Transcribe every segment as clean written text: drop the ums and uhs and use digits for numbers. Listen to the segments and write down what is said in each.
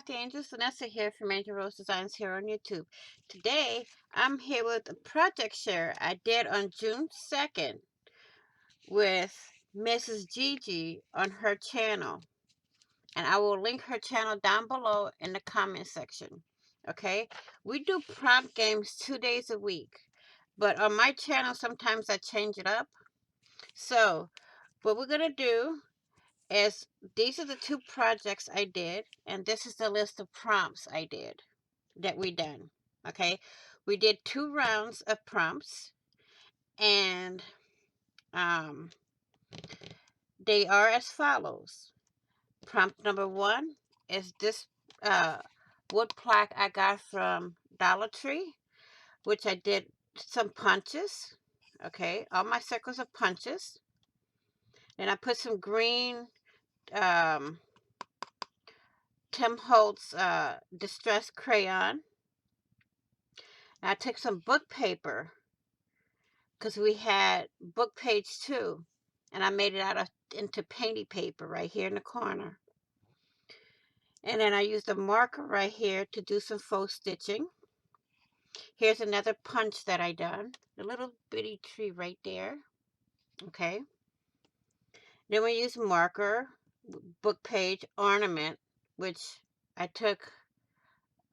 Crafty Angels. Vanessa here from Angel Rose Designs here on YouTube. Today, I'm here with a project share I did on June 2nd with Mrs. Gigi on her channel. And I will link her channel down below in the comment section. Okay? We do prompt games 2 days a week. But on my channel, sometimes I change it up. So, what we're going to do is these are the 2 projects I did, and this is the list of prompts we done. Okay, we did 2 rounds of prompts, and they are as follows. Prompt number 1 is this wood plaque I got from Dollar Tree, which I did some punches. Okay, all my circles are punches. Then I put some green um, Tim Holtz distress crayon. And I took some book paper because we had book page 2, and I made it into painty paper right here in the corner. And then I used a marker right here to do some faux stitching. Here's another punch that I done, the little bitty tree right there. Okay. Then we use marker, book page ornament, which I took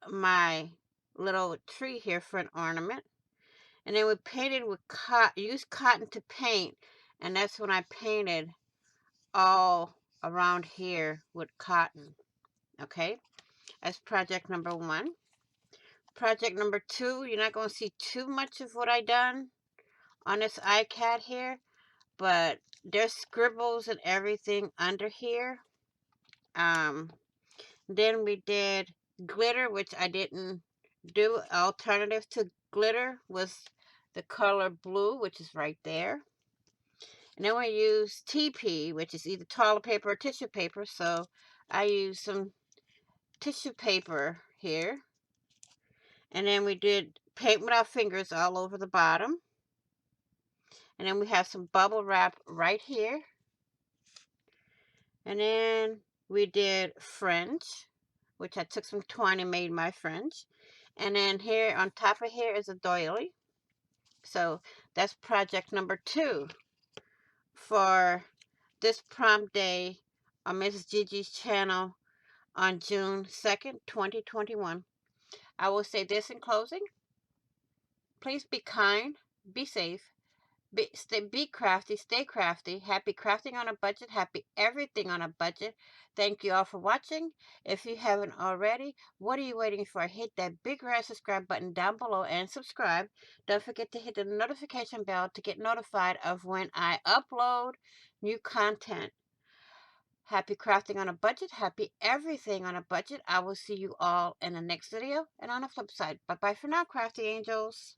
my little tree here for an ornament. And then we painted with cotton, used cotton to paint, and that's when I painted all around here with cotton. Okay, that's project number 1. Project number 2, you're not going to see too much of what I done on this iCat here, but there's scribbles and everything under here. Then we did glitter, which I didn't do. Alternative to glitter was the color blue, which is right there. And then we use TP, which is either toilet paper or tissue paper. So I use some tissue paper here. And then we did paint with our fingers all over the bottom. And then we have some bubble wrap right here. And then we did fringe, which I took some twine and made my fringe. And then here on top of here is a doily. So that's project number 2 for this prompt day on Mrs. Gigi's channel on June 2nd, 2021. I will say this in closing. Please be kind, be safe, be crafty, stay crafty. Happy crafting on a budget. Happy everything on a budget. Thank you all for watching. If you haven't already, what are you waiting for? Hit that big red subscribe button down below and subscribe. Don't forget to hit the notification bell to get notified of when I upload new content. Happy crafting on a budget. Happy everything on a budget. I will see you all in the next video and on the flip side. Bye-bye for now, crafty angels.